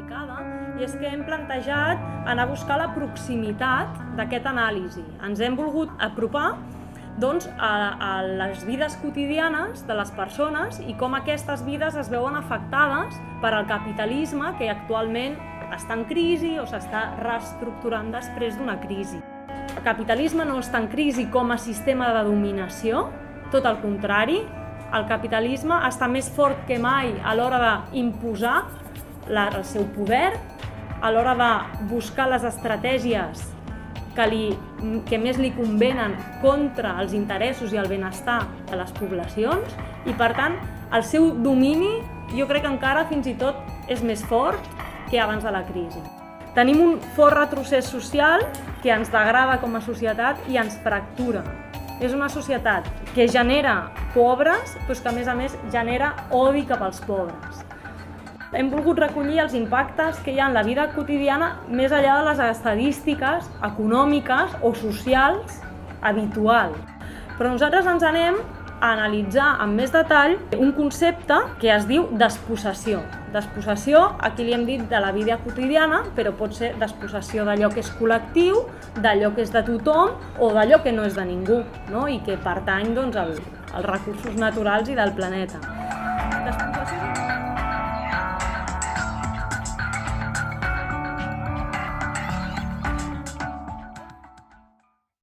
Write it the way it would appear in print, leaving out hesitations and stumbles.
explicada, i és que hem plantejat anar a buscar la proximitat d'aquest anàlisi. Ens hem volgut apropar a les vides quotidianes de les persones i com aquestes vides es veuen afectades per al capitalisme que actualment està en crisi o s'està reestructurant després d'una crisi. El capitalisme no està en crisi com a sistema de dominació, tot el contrari, el capitalisme està més fort que mai a l'hora d'imposar el seu poder, a l'hora de buscar les estratègies que més li convenen contra els interessos i el benestar de les poblacions i, per tant, el seu domini jo crec que encara fins i tot és més fort que abans de la crisi. Tenim un fort retrocés social que ens degrada com a societat i ens fractura. És una societat que genera pobres, però que a més genera odi cap als pobres. Hem volgut recollir els impactes que hi ha en la vida quotidiana més enllà de les estadístiques econòmiques o socials habituals. Però nosaltres ens anem a analitzar amb més detall un concepte que es diu despossessió. Despossessió, aquí li hem dit de la vida quotidiana, però pot ser despossessió d'allò que és col·lectiu, d'allò que és de tothom o d'allò que no és de ningú, i que pertany als recursos naturals i del planeta. Despossessió